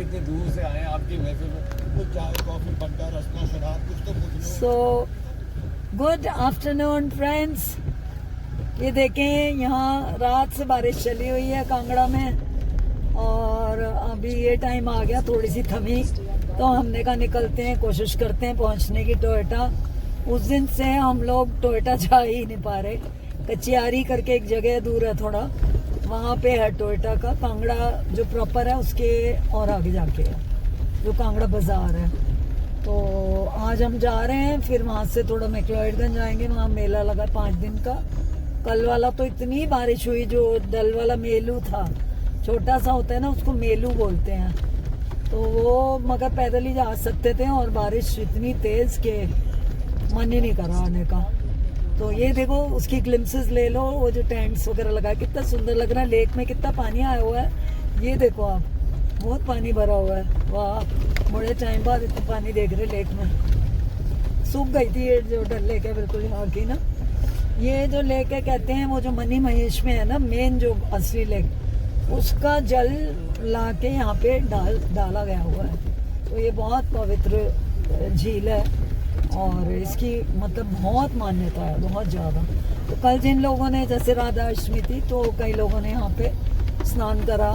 इतने दूर से आए आपकी महफिल में, कुछ चाय कॉफी पट्टा रसना शराब कुछ तो पूछ लो। So good afternoon friends. ये देखें यहाँ रात से बारिश चली हुई है कांगड़ा में, और अभी ये टाइम आ गया थोड़ी सी थमी, तो हमने कहा निकलते हैं, कोशिश करते हैं पहुँचने की टोयोटा। उस दिन से हम लोग टोयोटा जा ही नहीं पा रहे। कचियारी करके एक जगह दूर है थोड़ा, वहाँ पे है टोयोटा का। कांगड़ा जो प्रॉपर है उसके और आगे जाके है जो कांगड़ा बाजार है। तो आज हम जा रहे हैं, फिर वहाँ से थोड़ा मैक्लोइडगंज जाएंगे, वहाँ मेला लगा 5 दिन का। कल वाला तो इतनी बारिश हुई, जो डल वाला मेलू था, छोटा सा होता है ना, उसको मेलू बोलते हैं, तो वो मगर पैदल ही जा सकते थे, और बारिश इतनी तेज के मन ही नहीं करा आने का। तो ये देखो उसकी ग्लिम्सेस ले लो, वो जो टेंट्स वगैरह लगा, कितना सुंदर लग रहा है। लेक में कितना पानी आया हुआ है, ये देखो आप, बहुत पानी भरा हुआ है। वाह, बड़े टाइम बाद इतना पानी देख रहे लेक में। सूख गई थी ये जो डल लेक है बिल्कुल यहाँ की ना। ये जो लेक है कहते हैं वो जो मनी महेश में है ना, मेन जो असली लेक, उसका जल ला के यहाँ पे डाला गया हुआ है। तो ये बहुत पवित्र झील है, और इसकी मतलब बहुत मान्यता है, बहुत ज़्यादा। तो कल जिन लोगों ने, जैसे राधा अष्टमी थी, तो कई लोगों ने यहाँ पे स्नान करा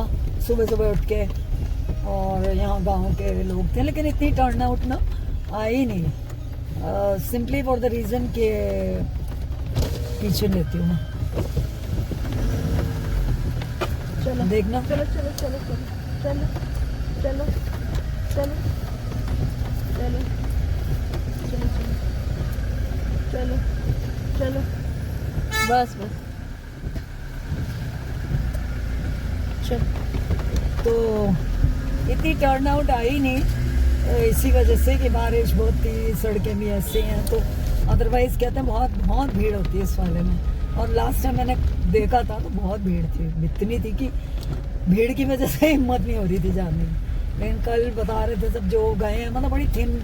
सुबह सुबह उठ के, और यहाँ गांव के लोग थे, लेकिन इतनी टर्न आउट ना आई नहीं, सिंपली फॉर द रीज़न के पीछे लेती हूँ मैं। चलो देखना, चलो चलो चलो चलो चलो चलो चलो चलो चलो चलो चलो बस बस चल। तो इतनी टर्न आउट आई नहीं, इसी वजह से कि बारिश बहुत थी, सड़कें भी ऐसे हैं, तो अदरवाइज कहते हैं बहुत बहुत भीड़ होती है इस वाले में। और लास्ट टाइम मैंने देखा था तो बहुत भीड़ थी, इतनी थी कि भीड़ की वजह से हिम्मत नहीं हो रही थी जाने की। लेकिन कल बता रहे थे सब जो गए हैं, मतलब बड़ी थिन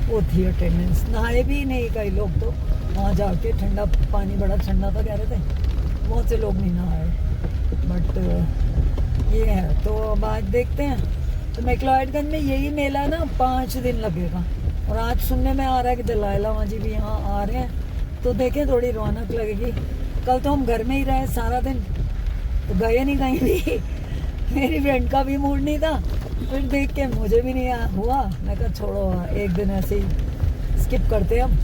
वो थी अटेंडेंस। नहाए भी नहीं कई लोग, तो वहाँ जाके ठंडा पानी बड़ा ठंडा था कह रहे थे, बहुत से लोग नहीं नहाए। बट ये है, तो अब आज देखते हैं। तो मैक्लोइडगंज में यही मेला ना 5 दिन लगेगा, और आज सुनने में आ रहा है कि दलाई लामा जी भी यहाँ आ रहे हैं, तो देखें थोड़ी रौनक लगेगी। कल तो हम घर में ही रहे सारा दिन, तो गए नहीं कहीं भी। मेरी फ्रेंड का भी मूड नहीं था, फिर देख के मुझे भी नहीं हुआ, मैं कहा छोड़ो एक दिन ऐसे ही स्किप करते हम।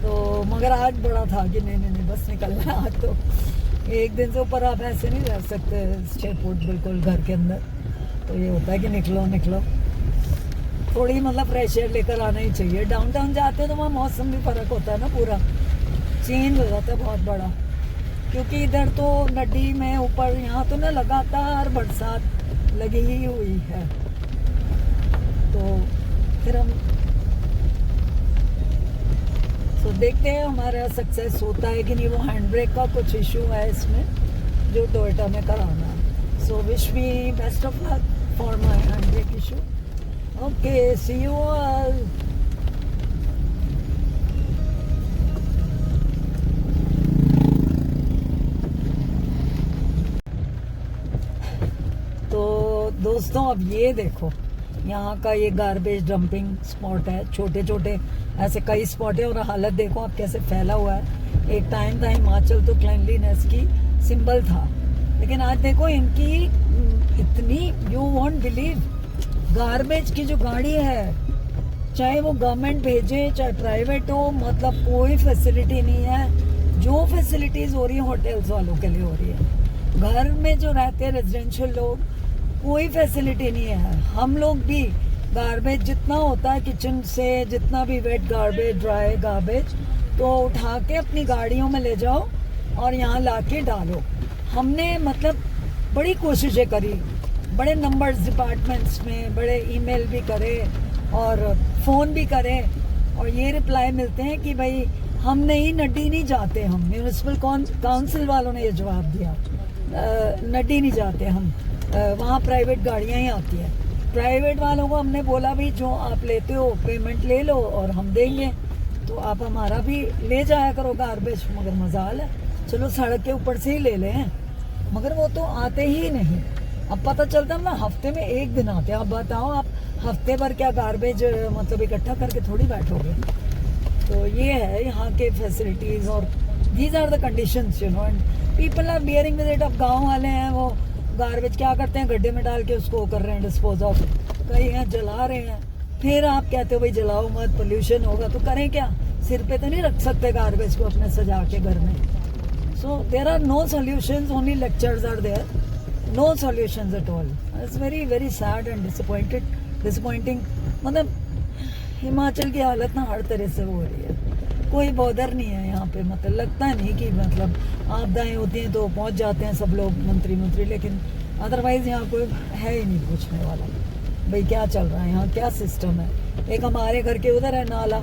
तो मगर आज बड़ा था कि नहीं बस निकलना है आज, तो एक दिन से ऊपर आप ऐसे नहीं रह सकते स्टे पुट बिल्कुल घर के अंदर। तो ये होता है कि निकलो निकलो, थोड़ी मतलब फ्रेश एयर लेकर आना ही चाहिए। डाउनटाउन जाते हो तो वहाँ मौसम भी फ़र्क होता है ना, पूरा चेंज हो जाता है बहुत बड़ा, क्योंकि इधर तो नदी में ऊपर, यहाँ तो ना लगातार बरसात लगी ही हुई है। तो फिर हम देखते हैं हमारा सक्सेस होता है कि नहीं। वो हैंड ब्रेक का कुछ इशू है इसमें जो टोयोटा में कराना है। So wish me best of luck for my hand brake issue. Okay, see you all. तो दोस्तों अब ये देखो, यहाँ का ये गार्बेज डंपिंग स्पॉट है, छोटे छोटे ऐसे कई स्पॉट है, और हालत देखो आप कैसे फैला हुआ है। एक टाइम था हिमाचल तो क्लीनलीनेस की सिंबल था, लेकिन आज देखो इनकी इतनी, यू वॉन्ट बिलीव, गार्बेज की जो गाड़ी है, चाहे वो गवर्नमेंट भेजे चाहे प्राइवेट हो, मतलब कोई फैसिलिटी नहीं है। जो फैसिलिटीज हो रही है होटल्स वालों के लिए हो रही है, घर में जो रहते हैं रेजिडेंशियल लोग, कोई फैसिलिटी नहीं है। हम लोग भी गार्बेज जितना होता है किचन से, जितना भी वेट गार्बेज ड्राई गार्बेज, तो उठा के अपनी गाड़ियों में ले जाओ और यहाँ ला के डालो। हमने मतलब बड़ी कोशिशें करी, बड़े नंबर्स डिपार्टमेंट्स में, बड़े ईमेल भी करे और फ़ोन भी करे, और ये रिप्लाई मिलते हैं कि भाई हम नहीं, नड्डी नहीं जाते हम। म्यूनिसिपल काउंसिल वालों ने ये जवाब दिया, नड्डी नहीं जाते हम, वहाँ प्राइवेट गाड़ियाँ ही आती हैं। प्राइवेट वालों को हमने बोला भी जो आप लेते हो पेमेंट ले लो और हम देंगे, तो आप हमारा भी ले जाया करो गार्बेज। मगर मजाल है, चलो सड़क के ऊपर से ही ले लें, मगर वो तो आते ही नहीं। अब पता चलता है ना, हफ्ते में एक दिन आते हैं। अब बताओ आप हफ्ते भर क्या गार्बेज मतलब इकट्ठा करके थोड़ी बैठोगे। तो ये है यहाँ के फैसिलिटीज और these are the conditions, you know, and people are bearing with it. अब गाँव वाले हैं वो गार्बेज क्या करते हैं, गड्ढे में डाल के उसको कर रहे हैं डिस्पोज ऑफ, कहीं हैं जला रहे हैं। फिर आप कहते हो भाई जलाओ मत, पोल्यूशन होगा, तो करें क्या, सिर पे तो नहीं रख सकते गार्बेज को अपने सजा के घर में। So there are no solutions, only lectures are there, no solutions at all. It's very very sad and disappointing. मतलब हिमाचल की हालत ना हर तरह से हो रही है, कोई बॉदर नहीं है यहाँ पे। मतलब लगता नहीं कि मतलब आपदाएं होती हैं तो पहुँच जाते हैं सब लोग मंत्री, लेकिन अदरवाइज यहाँ कोई है ही नहीं पूछने वाला भाई क्या चल रहा है यहाँ, क्या सिस्टम है। एक हमारे घर के उधर है नाला,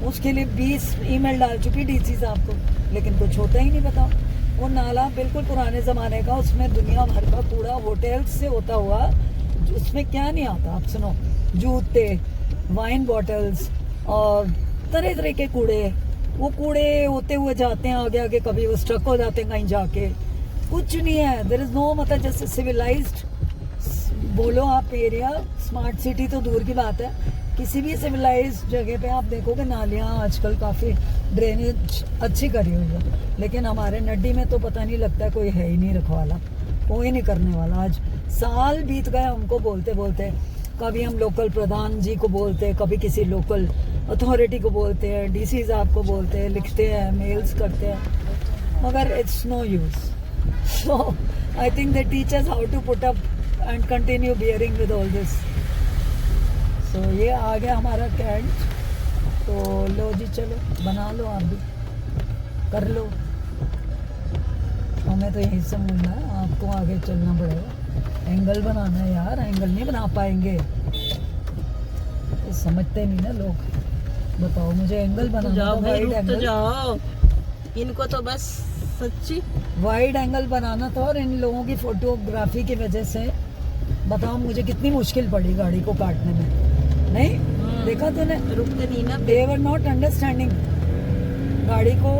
उसके लिए 20 ईमेल डाल चुकी डीसी साहब को, लेकिन कुछ होता ही नहीं। बताओ, वो नाला बिल्कुल पुराने ज़माने का, उसमें दुनिया भर का कूड़ा होटल्स से होता हुआ, उसमें क्या नहीं आता। आप सुनो, जूते, वाइन बॉटल्स और तरह तरह के कूड़े, वो कूड़े होते हुए जाते हैं आगे आगे, कभी वो स्ट्रक हो जाते हैं कहीं जाके, कुछ नहीं है। देयर इज़ नो, मतलब जैसे सिविलाइज्ड बोलो आप एरिया, स्मार्ट सिटी तो दूर की बात है, किसी भी सिविलाइज्ड जगह पे आप देखोगे नालियाँ आजकल काफ़ी ड्रेनेज अच्छी करी हुई है, लेकिन हमारे नड्डी में तो पता नहीं लगता है, कोई है ही नहीं रखवाला, कोई नहीं करने वाला। आज साल बीत गए हमको बोलते बोलते, कभी हम लोकल प्रधान जी को बोलते हैं, कभी किसी लोकल अथॉरिटी को बोलते हैं, डीसी साहब को बोलते हैं, लिखते हैं, मेल्स करते हैं, मगर it's no use. So I think they teach us how to put up and continue bearing with all this. So ये आ गया हमारा कैंट, तो लो जी चलो बना लो, आप भी कर लो, हमें तो यहीं से मुड़ना है, आपको आगे चलना पड़ेगा। एंगल बनाना है यार, एंगल नहीं बना पाएंगे, ये समझते नहीं ना लोग। बताओ मुझे एंगल बनाना, जाओ भाई, वाइड रुक तो एंगल, जाओ, इनको तो बस सच्ची वाइड एंगल बनाना था। और इन लोगों की फोटोग्राफी की वजह से बताओ मुझे कितनी मुश्किल पड़ी गाड़ी को काटने में। नहीं देखा तूने, रुकते नहीं ना। दे वर नॉट अंडरस्टैंडिंग। गाड़ी को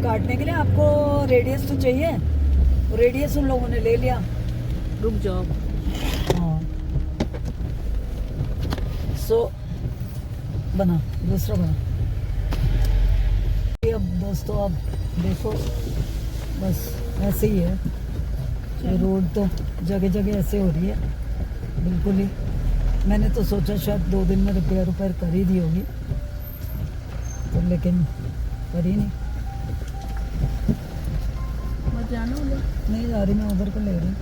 काटने के लिए आपको रेडियस तो चाहिए, रेडियस उन लोगों ने ले लिया। रुक जाओ। हाँ, सो बना दूसरा बना। अब दोस्तों अब देखो बस ऐसे ही है, ये रोड तो जगह जगह ऐसे हो रही है बिल्कुल ही। मैंने तो सोचा शायद 2 दिन में रिपेयर कर ही दी होगी, तो लेकिन कर ही नहीं। मत जाना उधर। नहीं जा रही, मैं उधर को ले रही हूँ।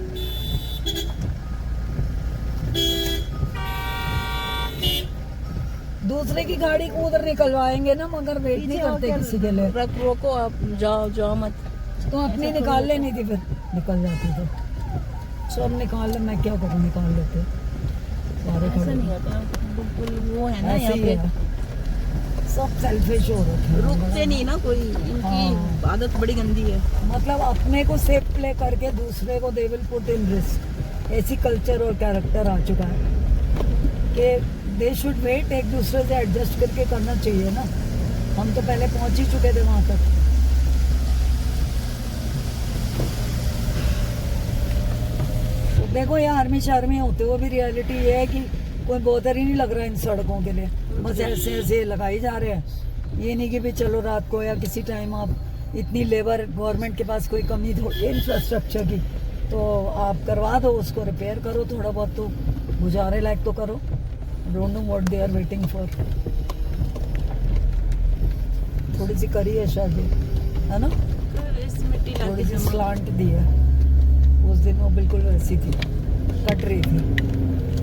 दूसरे की गाड़ी को उधर निकलवाएंगे ना, मगर वेट नहीं करते किसी के लिए। रोको आप, जाओ जाओ मत। तो अपनी निकाल लेनी थी, फिर निकल जाती तो। सब निकाल ले, मैं क्या करूँ, निकाल लेते सारे ऐसा खड़े। नहीं होता, बिल्कुल वो है ना ऐसे यहाँ ही पे, है, सब सेल्फिश हो रखे हैं। रुकते नहीं ना कोई, इनकी हाँ। आदत बड़ी गंदी है। मतलब अपने को सेफ प्ले करके दूसरे को they will put in risk. ऐसी कल्चर और कैरेक्टर आ चुका है कि दे शुड वेट, एक दूसरे से एडजस्ट करके करना चाहिए ना। हम तो पहले पहुंच ही चुके थे वहां तक। तो देखो ये आर्मी शार्मी होते हुए भी रियलिटी ये है कि कोई बॉदर ही नहीं लग रहा इन सड़कों के लिए, बस ऐसे ऐसे लगाई जा रहे हैं। ये नहीं कि भी चलो रात को या किसी टाइम आप, इतनी लेबर गवर्नमेंट के पास कोई कमी थोड़ी इंफ्रास्ट्रक्चर की, तो आप करवा दो, उसको रिपेयर करो, थोड़ा बहुत तो गुजारे लायक तो करो। Don't know what they are waiting for. थोड़ी सी करी है शायद, है ना, इस मिट्टी थोड़ी सी स्लांट दी है। उस दिन वो बिल्कुल वैसी थी, कट रही थी,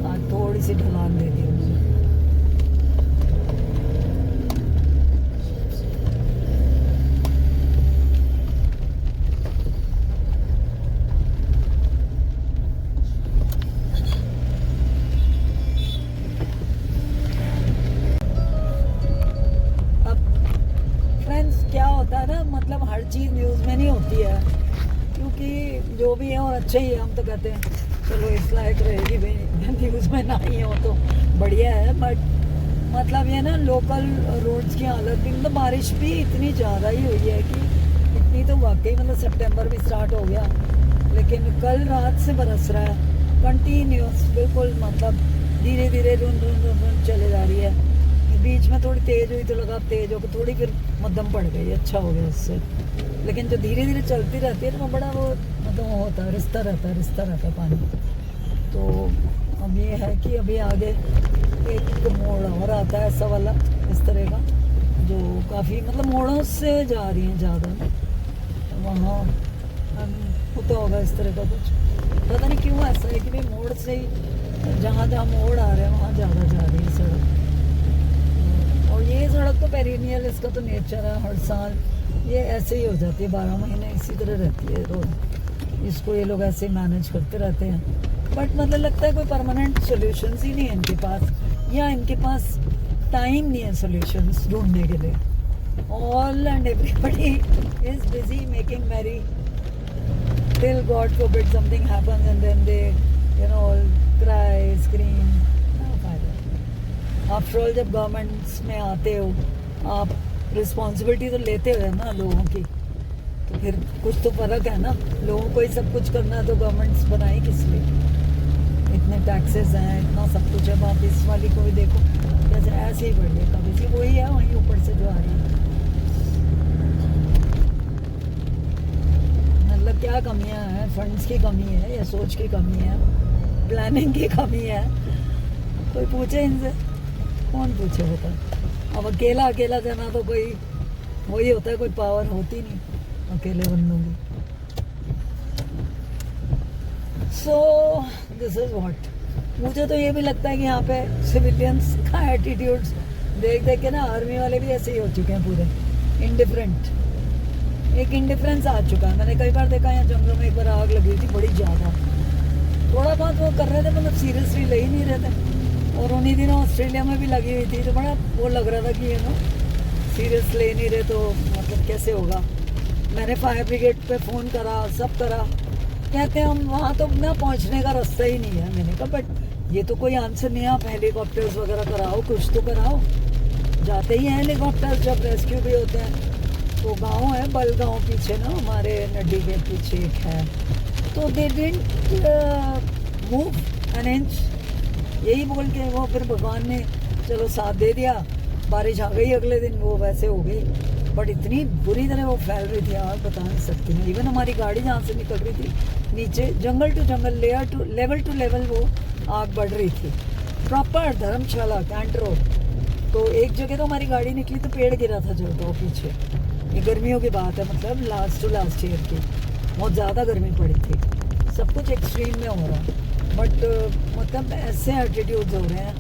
आज थोड़ी सी ढलान दे दी उन्होंने। क्या होता है ना, मतलब हर चीज़ न्यूज़ में नहीं होती है, क्योंकि जो भी है और अच्छा ही है। हम तो कहते हैं चलो इस लायक रहेगी भाई, न्यूज़ में ना ही हो तो बढ़िया है। बट मतलब ये ना लोकल रोड्स की हालत भी, मतलब बारिश भी इतनी ज़्यादा ही हुई है कि इतनी तो वाकई, मतलब सितंबर भी स्टार्ट हो गया, लेकिन कल रात से बरस रहा है कंटिन्यूस, बिल्कुल मतलब धीरे धीरे रुन रुन रुन रुन चले जा रही है। बीच में थोड़ी तेज हुई तो लगा तेज होकर थोड़ी, फिर मध्यम पड़ गई, अच्छा हो गया उससे। लेकिन जो धीरे धीरे चलती रहती है ना, बड़ा वो मतलब वो होता है, रिश्ता रहता है पानी। तो अब ये है कि अभी आगे एक मोड़ और आता है ऐसा वाला, इस तरह का, जो काफ़ी मतलब मोड़ों से जा रही हैं ज़्यादा, वहाँ होता होगा इस तरह का कुछ, पता नहीं क्यों ऐसा है कि भाई मोड़ से ही जहाँ जहाँ मोड़ आ रहे हैं वहाँ ज़्यादा जा रही है सड़क। और ये सड़क तो पेरिनियल, इसका तो नेचर है, हर साल ये ऐसे ही हो जाती है, 12 महीने इसी तरह रहती है रोड। इसको ये लोग ऐसे मैनेज करते रहते हैं, बट मतलब लगता है कोई परमानेंट सॉल्यूशंस ही नहीं है इनके पास, या इनके पास टाइम नहीं है सॉल्यूशंस ढूंढने के लिए। All and everybody is busy making merry till God forbid something happens and then they, you know, all cry, scream. No फायदा। After all, जब गवर्नमेंट्स में आते हो आप, रिस्पॉन्सिबिलिटी तो लेते हो ना लोगों की, तो फिर कुछ तो फर्क है ना। लोगों को ही सब कुछ करना है तो गवर्नमेंट्स बनाई किस लिए? इतने टैक्सेस हैं, इतना सब कुछ है। आप इस वाली को भी देखो कैसे ऐसे ही बढ़ गया, कभी सी वही है वहीं ऊपर से जो आ रही है। मतलब क्या कमियां हैं? फंड्स की कमी है या सोच की कमी है, प्लानिंग की कमी है? कोई पूछे इनसे? कौन पूछे बता? अब अकेला जाना तो कोई वही होता है, कोई पावर होती नहीं अकेले बंदों की। सो दिस इज व्हाट, मुझे तो ये भी लगता है कि यहाँ पे सिविलियंस का एटीट्यूड्स देख देख के ना आर्मी वाले भी ऐसे ही हो चुके हैं, पूरे इंडिफरेंट। एक इंडिफरेंस आ चुका है। मैंने कई बार देखा यहाँ जंगलों में, एक बार आग लगी थी बड़ी ज़्यादा, थोड़ा बहुत वो कर रहे थे, मतलब सीरियसली ले ही नहीं रहे थे। और उन्हीं दिनों ऑस्ट्रेलिया में भी लगी हुई थी, तो बड़ा वो लग रहा था कि ये नो सीरियस ले नहीं रहे, तो मतलब कैसे होगा। मैंने फायर ब्रिगेड पे फ़ोन करा, सब करा, कहते हैं हम वहाँ तो ना पहुँचने का रास्ता ही नहीं है। मैंने कहा बट ये तो कोई आंसर नहीं है, आप हेलीकॉप्टर्स वगैरह कराओ, कुछ तो कराओ। जाते ही हैं हेलीकॉप्टर्स जब रेस्क्यू भी होते हैं। तो गांव है बलगांव पीछे ना, हमारे नड्डी के पीछे एक है, तो they didn't move an inch. यही बोल के वो फिर भगवान ने चलो साथ दे दिया, बारिश आ गई अगले दिन, वो वैसे हो गई। बट इतनी बुरी तरह वो फैल रही थी यार, बता नहीं सकती मैं। इवन हमारी गाड़ी जहाँ से निकल रही थी, नीचे जंगल टू जंगल, लेवल टू लेवल वो आग बढ़ रही थी। Proper Dharamshala cantt road. तो एक जगह तो हमारी गाड़ी निकली तो पेड़ गिरा था जो तो पीछे। ये गर्मियों की बात है, मतलब लास्ट टू लास्ट ईयर की, बहुत ज़्यादा गर्मी पड़ी थी। सब कुछ एक्सट्रीम में हो रहा है, बट मतलब ऐसे एटीट्यूड्स हो रहे हैं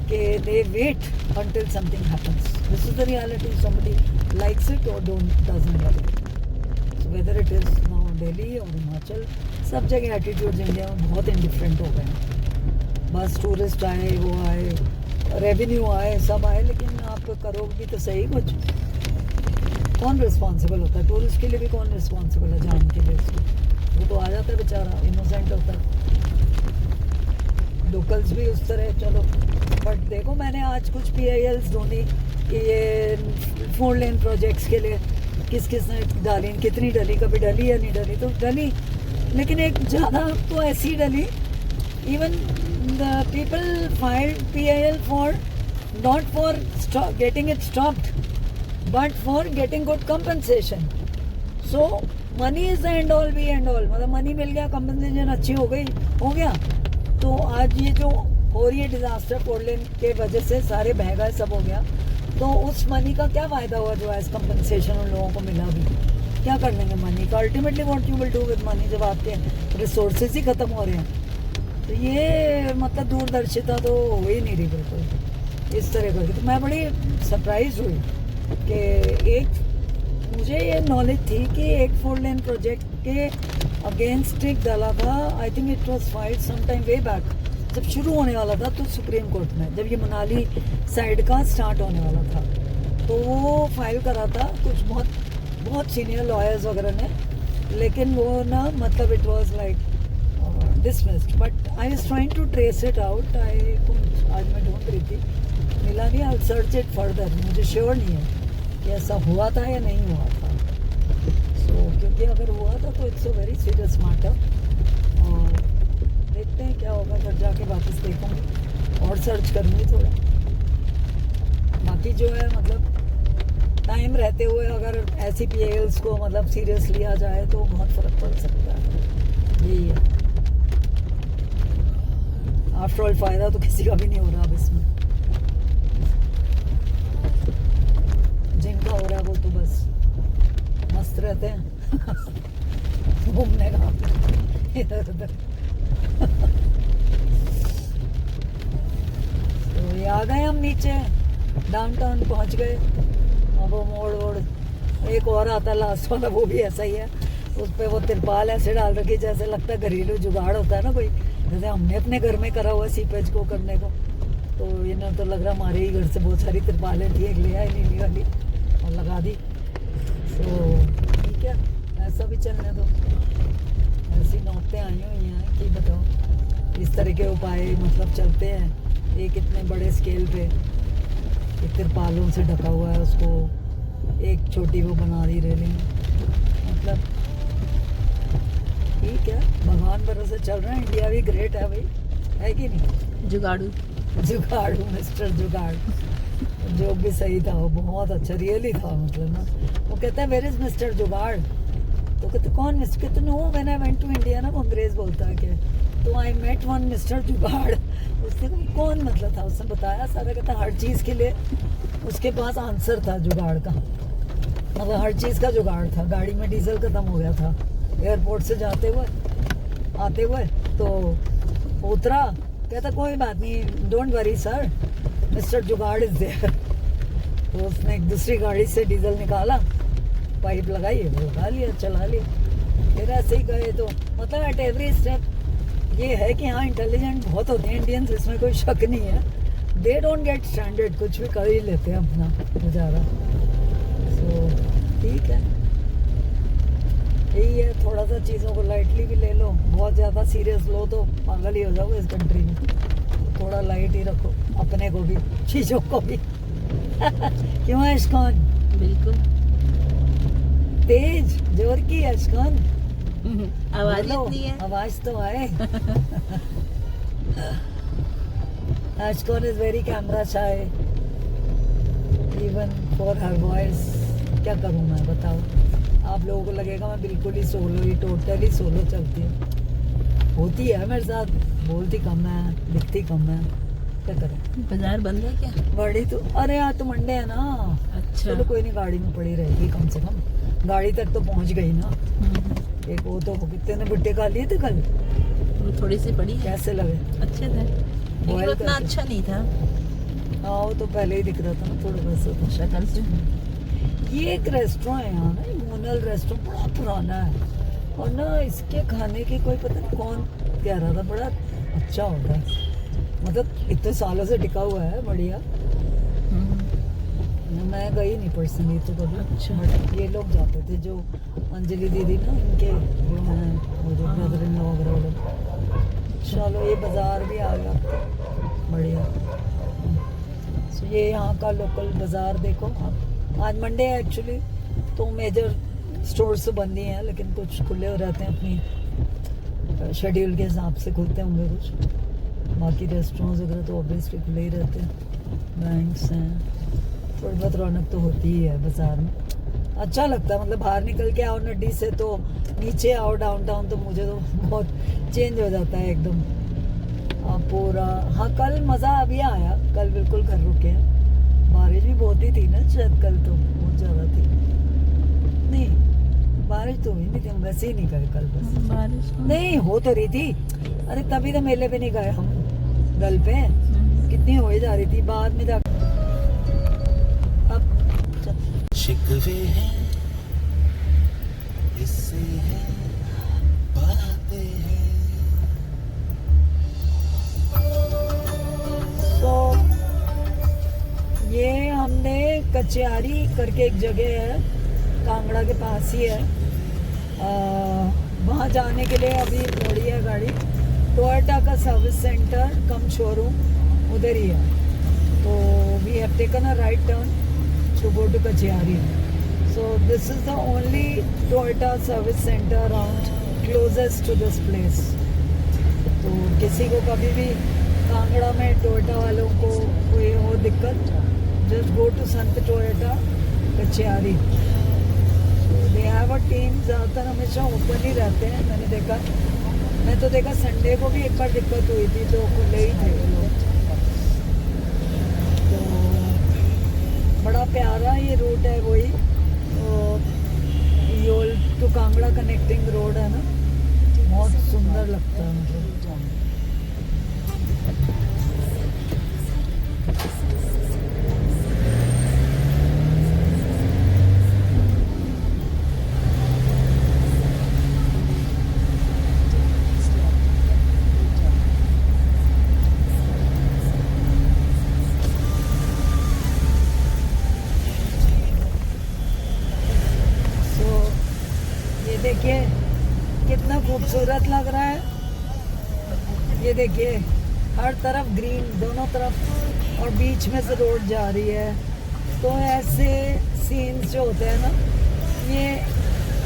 कि they wait until something happens. This is the reality, somebody likes it और doesn't like it. So whether it is now Delhi और हिमाचल, सब जगह एटीट्यूड्स इंडिया में बहुत इंडिफरेंट हो गए हैं। बस टूरिस्ट आए, वो आए, रेवेन्यू आए, सब आए, लेकिन आप करोगे भी तो सही कुछ। कौन रिस्पॉन्सिबल होता है? टूरिस्ट के लिए भी कौन रिस्पॉन्सिबल है जान के लिए? उसको वो तो आ जाता है बेचारा, इनोसेंट होता है। लोकल्स भी उस तरह, चलो। बट देखो मैंने आज कुछ PILs ढूंढी कि ये 4 लेन प्रोजेक्ट्स के लिए किस किस ने डाली, कितनी डली, कभी डली या नहीं डली, तो डली, लेकिन एक ज़्यादा तो ऐसी डली। Even the people filed PIL for not for getting it stopped but for getting good compensation. So money is the end all be end all, मतलब मनी मिल गया, कंपनसेशन अच्छी हो गई, हो गया। तो आज ये जो हो रही है डिजास्टर 4 लेन के वजह से सारे बह गए, सब हो गया, तो उस मनी का क्या फ़ायदा हुआ जो एज कंपनसेशन उन लोगों को मिला भी? क्या कर लेंगे मनी का? Ultimately what you will do with money जब आपके रिसोर्सेज ही ख़त्म हो रहे हैं? तो ये मतलब दूरदर्शिता तो हो ही नहीं रही बिल्कुल इस तरह करके। तो मैं बड़ी सरप्राइज हुई कि एक, मुझे ये नॉलेज थी कि एक 4 लेन प्रोजेक्ट के अगेंस्ट एक डाला था। I think it was filed some time way back, जब शुरू होने वाला था तो सुप्रीम कोर्ट में, जब ये मनाली साइड का स्टार्ट होने वाला था, तो वो फाइल करा था कुछ बहुत सीनियर लॉयर्स वगैरह ने, लेकिन वो ना मतलब it was like dismissed. But I was trying to trace it out. आज मैं ढूंढ रही थी, मिला नहीं। आई सर्च इट फर्दर, मुझे श्योर नहीं है कि ऐसा हुआ था या नहीं हुआ था। क्योंकि अगर हुआ था तो it's a very serious matter, और देखते हैं क्या जाके वापस देखूंगी और सर्च करूंगी थोड़ा। बाकी जो है मतलब टाइम रहते हुए अगर ऐसी पीएल्स को मतलब सीरियस लिया जाए तो बहुत फर्क पड़ सकता है। यही है, आफ्टर ऑल फायदा तो किसी का भी नहीं हो रहा अब इसमें। जिनका हो रहा है वो तो बस मस्त रहते हैं घूमने का इधर उधर। तो ये आ गए हम नीचे, डाउनटाउन पहुंच गए। अब वो मोड़ एक और आता लास्ट वाला, वो भी ऐसा ही है। उस पे वो तिरपाल ऐसे डाल रखी जैसे लगता है घरेलू जुगाड़ होता है ना कोई, जैसे हमने अपने घर में करा हुआ सीपेज को करने को। तो इन्हें तो लग रहा हमारे ही घर से बहुत सारी तिरपालें थी, एक ले आई नीली वाली और लगा दी। तो ठीक है, ऐसा भी चलने दो। ऐसी नौबतें आई हुई हैं कि बताओ, इस तरह के उपाय मतलब चलते हैं। एक इतने बड़े स्केल पे एक तिरपालों से ढका हुआ है, उसको एक छोटी वो बना दी रेलिंग। मतलब ठीक है, भगवान भरोसे चल रहा है। इंडिया भी ग्रेट है भाई, है कि नहीं? जुगाड़ू जुगाड़ू, मिस्टर जुगाड़। जो भी सही था, वो बहुत अच्छा रियली था। मतलब ना वो कहता है वेयर इज मिस्टर जुगाड़, तो कहते कौन मिस्टर, कहते no when I went to India ना, वो अंग्रेज बोलता है कि तो आई मेट वन मिस्टर जुगाड़। उसने कहा कौन मतलब था, उसने बताया सारा। कहता हर चीज़ के लिए उसके पास आंसर था जुगाड़ का, मतलब हर चीज़ का जुगाड़ था। गाड़ी में डीजल खत्म हो गया था एयरपोर्ट से जाते हुए आते हुए, तो उतरा, कहता कोई बात नहीं, डोंट वरी सर, मिस्टर जुगाड़ इज देयर। तो उसने एक दूसरी गाड़ी से डीजल निकाला, पाइप लगाई, वो लगा लिया, चला लिया। फिर ऐसे ही गए। तो मतलब एट एवरी स्टेप ये है कि हाँ इंटेलिजेंट बहुत होते हैं इंडियंस, इसमें कोई शक नहीं है। दे डोंट गेट स्टैंडर्ड, कुछ भी कर ही लेते हैं अपना गुजारा। सो ठीक है, यही है। थोड़ा सा चीज़ों को लाइटली भी ले लो, बहुत ज़्यादा सीरियस लो तो पागल ही हो जाओगे इस कंट्री में। थोड़ा लाइट ही रखो अपने को भी, चीज़ों को भी क्यों है अशकान? बिल्कुल तेज जोर की अशकान, आवाज बोलो, इतनी है। आवाज तो आए। Ashkan is very camera shy, even for her voice। क्या करूँ मैं बताओ? आप लोगों को लगेगा मैं बिल्कुल ही सोलो, ही टोटली सोलो चलती हूँ। होती है मेरे साथ, बोलती कम है, दिखती कम है, क्या करें? बाजार बंद है क्या? गाड़ी तो अरे यार तो मंडे है ना। अच्छा चलो कोई नहीं, गाड़ी में पड़ी रहेगी कम से कम, गाड़ी तक तो पहुँच गई ना। एक वो तो कितने ने भुट्टे खा लिए थे कल, थोड़ी सी पड़ी है। कैसे लगे? अच्छे थे, लेकिन Boil उतना करके। अच्छा नहीं था हाँ वो तो पहले ही दिख रहा था ना थोड़ा वैसे तो। शक्ल से। ये एक रेस्टोरेंट है यहाँ ना, मोनल रेस्टोरेंट, बड़ा पुराना है। और ना इसके खाने की कोई पता नहीं कौन कह रहा था, बड़ा अच्छा होता है, मतलब इतने सालों से टिका हुआ है, बढ़िया। मैं गई नहीं पर्सनली तो कभी। अच्छा। बट ये लोग जाते थे, जो अंजलि दीदी ना, इनके वो हैं, वो जो ब्रदर इन लॉ वगैरह वो लोग। चलो ये बाज़ार भी आ गया, बढ़िया। सो ये यहाँ का लोकल बाज़ार देखो आप। आज मंडे है एक्चुअली, तो मेजर स्टोर्स तो बंद ही हैं, लेकिन कुछ खुले हो रहते हैं, अपनी शेड्यूल के हिसाब से खुलते होंगे कुछ। बाकी रेस्टोरेंट्स वगैरह तो ऑब्वियसली खुले ही रहते हैं, बैंक्स हैं। थोड़ी बहुत रौनक तो होती ही है बाज़ार में, अच्छा लगता है। मतलब बाहर निकल के आओ नड्डी से तो नीचे आओ डाउनटाउन, तो मुझे तो बहुत चेंज हो जाता है एकदम पूरा। हाँ कल मज़ा अभी आया, कल बिल्कुल घर रुके हैं। बारिश भी बहुत ही थी ना शायद कल, तो बहुत ज़्यादा थी। नहीं बारिश तो हुई नहीं थी, हम वैसे ही नहीं गए कल, बस बारिश नहीं हो तो रही थी। अरे तभी तो मेले पे नहीं गए हम, गल पे कितनी हो जा रही थी, बाद में जाकर शिकवे हैं इससे है बातें हैं। तो ये हमने कचयारी करके एक जगह है, कांगड़ा के पास ही है, वहाँ जाने के लिए अभी मोड़ी है गाड़ी। टोयोटा का सर्विस सेंटर कम शोरूम उधर ही है। तो we have taken a right turn to go to Kachiari. So this is the only Toyota service center around closest to this place. तो किसी को कभी भी कांगड़ा में टोयोटा वालों को कोई हो दिक्कत, जस्ट गो टू संत टोयोटा कचियारी। दे हैव अ टीम, ज़्यादातर हमेशा ओपन ही रहते हैं। मैंने देखा, मैं तो देखा संडे को भी एक बार दिक्कत हुई थी तो खुले ही थे वो लोग। तो बड़ा प्यारा ये रूट है, वही तो Yol to Kangra connecting road है ना, बहुत सुंदर लगता है मुझे। देखिए कितना खूबसूरत लग रहा है। ये देखिए हर तरफ ग्रीन, दोनों तरफ, और बीच में से रोड जा रही है। तो ऐसे सीन्स जो होते हैं ना, ये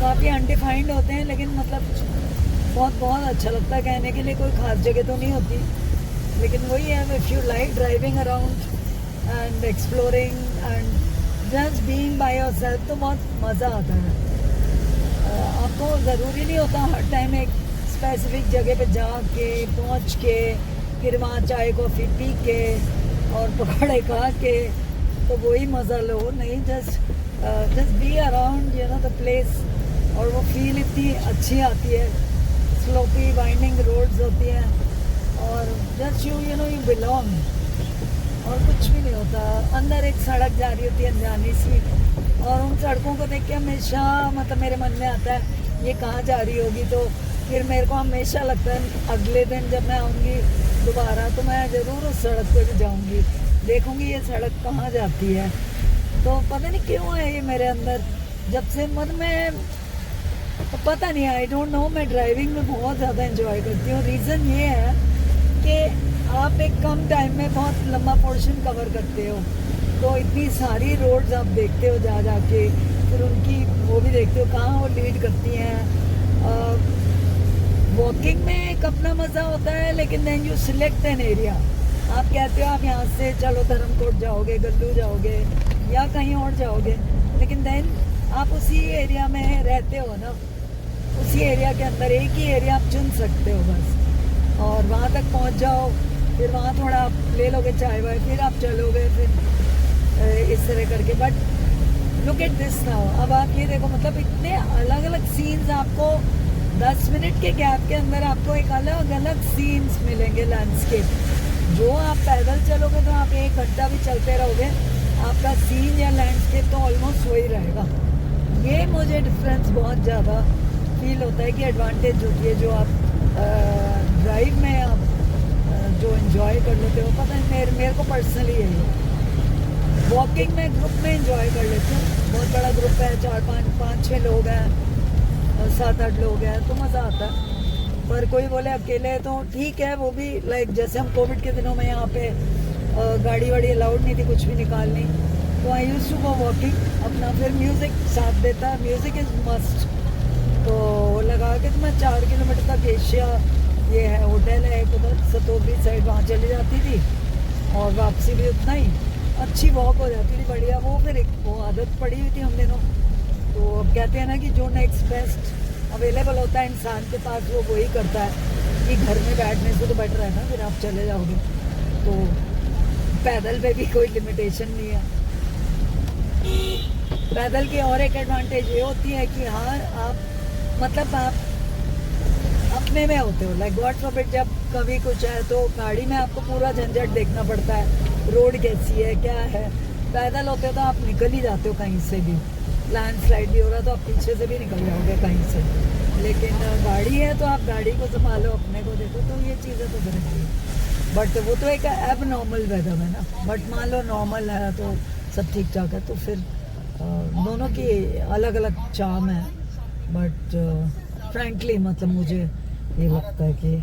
काफ़ी अनडिफाइंड होते हैं, लेकिन मतलब बहुत बहुत अच्छा लगता है। कहने के लिए कोई ख़ास जगह तो नहीं होती, लेकिन वही है, if you like driving around and exploring and just being by yourself, तो बहुत मज़ा आता है। आपको ज़रूरी नहीं होता हर टाइम एक स्पेसिफिक जगह पे जाके पहुंच के फिर वहाँ चाय कॉफ़ी पी के और पकौड़े खा के तो वही मज़ा लो। नहीं, just be around you know the place, और वो फील इतनी अच्छी आती है। स्लोपी वाइंडिंग रोड्स होती हैं और just you know you belong, और कुछ भी नहीं होता। अंदर एक सड़क जा रही होती है अनजानी सी, और उन सड़कों को देख के हमेशा मतलब मेरे मन में आता है ये कहाँ जा रही होगी। तो फिर मेरे को हमेशा लगता है अगले दिन जब मैं आऊँगी दोबारा तो मैं ज़रूर उस सड़क पे भी जाऊँगी, देखूँगी ये सड़क कहाँ जाती है। तो पता नहीं क्यों है ये मेरे अंदर, जब से मतलब मैं पता नहीं, आई डोंट नो, मैं ड्राइविंग में बहुत ज़्यादा एंजॉय करती हूँ। रीज़न ये है कि आप एक कम टाइम में बहुत लंबा पोर्शन कवर करते हो, तो इतनी सारी रोड्स आप देखते हो जा के, फिर उनकी वो भी देखते हो कहाँ वो लीड करती हैं। वॉकिंग में एक अपना मज़ा होता है, लेकिन then you select an area. आप कहते हो आप यहाँ से चलो धर्मकोट जाओगे, गल्लू जाओगे या कहीं और जाओगे, लेकिन देन आप उसी एरिया में रहते हो ना, उसी एरिया के अंदर एक ही एरिया आप चुन सकते हो बस, और वहाँ तक पहुँच जाओ, फिर वहाँ थोड़ा आप ले लोगे चाय वाय, फिर आप चलोगे, फिर इस तरह करके। But look at this now, अब आप ये देखो, मतलब इतने अलग अलग सीन्स आपको 10 मिनट के गैप के अंदर आपको एक अलग अलग सीन्स मिलेंगे, लैंडस्केप। जो आप पैदल चलोगे तो आप 1 घंटा भी चलते रहोगे, आपका सीन या लैंडस्केप तो ऑलमोस्ट वही रहेगा। ये मुझे डिफरेंस बहुत ज़्यादा फील होता है कि एडवांटेज होती है जो आप ड्राइव में आप जो एंजॉय कर लेते हो। पता है मेरे को पर्सनली यही है। वॉकिंग में ग्रुप में एंजॉय कर लेती हूँ, बहुत बड़ा ग्रुप है, 4-5-6 लोग हैं, 7-8 लोग हैं, तो मज़ा आता है। पर कोई बोले अकेले तो ठीक है, वो भी लाइक जैसे हम कोविड के दिनों में यहाँ पे गाड़ी वाड़ी अलाउड नहीं थी कुछ भी निकालनी, तो I used to go walking अपना, फिर म्यूज़िक साथ देता है, म्यूज़िक इज़ मस्ट। तो लगा के तो मैं 4 किलोमीटर तक एशिया, ये है होटल है उधर सतोबरी साइड, वहाँ चली जाती थी, और वापसी भी उतना ही अच्छी वॉक हो जाती थी, बढ़िया। वो फिर एक वो आदत पड़ी हुई थी हम दिनों। तो अब कहते हैं ना कि जो नेक्स्ट बेस्ट अवेलेबल होता है इंसान के पास, वो वही करता है कि घर में बैठने से तो बेटर है ना, फिर आप चले जाओगे। तो पैदल पे भी कोई लिमिटेशन नहीं है। पैदल की और एक एडवांटेज ये होती है कि हाँ, आप मतलब आप अपने में होते हो, लाइक गॉड फॉरबिड जब कभी कुछ है तो गाड़ी में आपको पूरा झंझट देखना पड़ता है, रोड कैसी है क्या है। पैदल होते हो तो आप निकल ही जाते हो कहीं से भी, लैंडस्लाइड भी हो रहा तो आप पीछे से भी निकल जाओगे कहीं से। लेकिन गाड़ी है तो आप गाड़ी को संभालो, अपने को देखो, तो ये चीज़ें तो रहती है। बट वो तो एक एब नॉर्मल वेदर है ना, बट मान लो नॉर्मल है तो सब ठीक ठाक है, तो फिर दोनों की अलग अलग चार्म है। बट फ्रैंकली मतलब मुझे ये लगता है कि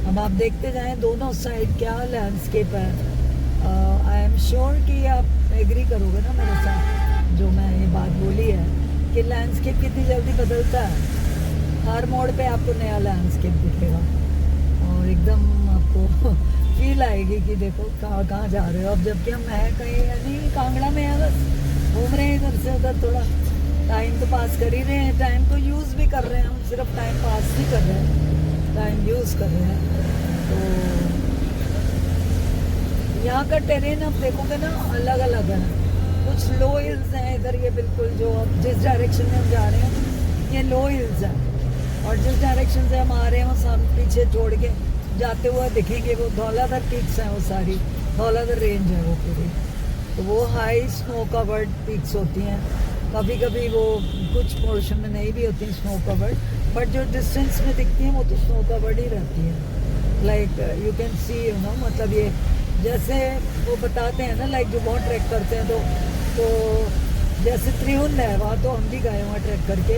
अब आप देखते जाएं दोनों साइड क्या लैंडस्केप है। आई एम एम श्योर कि आप एग्री करोगे ना मेरे साथ जो मैं ये बात बोली है कि लैंडस्केप कितनी जल्दी बदलता है। हर मोड़ पे आपको नया लैंडस्केप दिखेगा और एकदम आपको फील आएगी कि देखो कहाँ कहाँ जा रहे हो। अब जबकि हम हैं कहीं यानी कांगड़ा में है, बस घूम रहे हैं इधर से उधर, थोड़ा टाइम तो पास कर ही रहे हैं। टाइम तो यूज़ भी कर रहे हैं हम, सिर्फ टाइम पास नहीं कर रहे हैं, टाइम यूज़ कर रहे हैं। तो यहाँ का टेरेन आप देखोगे ना अलग अलग है। कुछ लो हिल्स हैं इधर, ये बिल्कुल जो अब जिस डायरेक्शन में हम जा रहे हैं ये लो हिल्स हैं, और जिस डायरेक्शन से हम आ रहे हैं वो सामने पीछे छोड़ के जाते हुए दिखेंगे वो धौलाधर पीक्स हैं, वो सारी धौलाधर रेंज है वो पूरी। तो वो हाई स्नो कवर्ड पीक्स होती हैं। कभी कभी वो कुछ पोर्शन में नहीं भी होती स्नो कवर्ड, बट जो डिस्टेंस में दिखती हैं वो तो स्नो कवर्ड ही रहती है। Like you can see you know, मतलब ये जैसे वो बताते हैं ना, लाइक जो बहुत ट्रैक करते हैं तो जैसे त्रिहुंड है वहाँ तो हम भी गए वहाँ ट्रैक करके,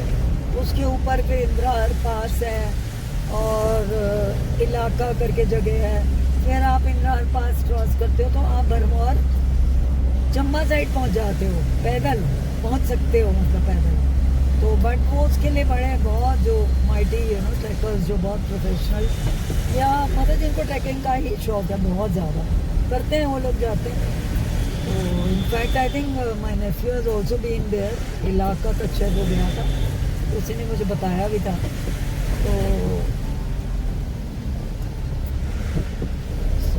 उसके ऊपर फिर इंद्राहर पास है और इलाका करके जगह है। फिर आप इंद्राहर पास क्रॉस करते हो तो आप भरमौर चंबा साइड पहुँच जाते हो, पैदल पहुँच सकते हो, मतलब पैदल। तो बट वो उसके लिए बड़े बहुत जो माइटी यू नो ट्रैकर्स जो बहुत प्रोफेशनल या मतलब जिनको ट्रैकिंग का ही शौक है बहुत ज़्यादा करते हैं वो लोग जाते हैं। तो in fact I think my nephew has also been there, इलाका तक शायद हो गया था, उसी ने मुझे बताया भी था। तो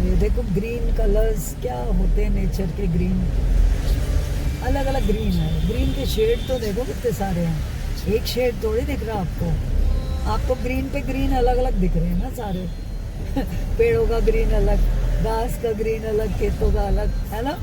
ये देखो ग्रीन कलर्स क्या होते हैं नेचर के, ग्रीन अलग अलग ग्रीन है। ग्रीन के शेड तो देखो कितने सारे हैं, एक शेड थोड़ी दिख रहा आपको ग्रीन पे ग्रीन अलग अलग दिख रहे हैं ना सारे पेड़ों का ग्रीन अलग, घास का ग्रीन अलग, खेतों का अलग, है ना।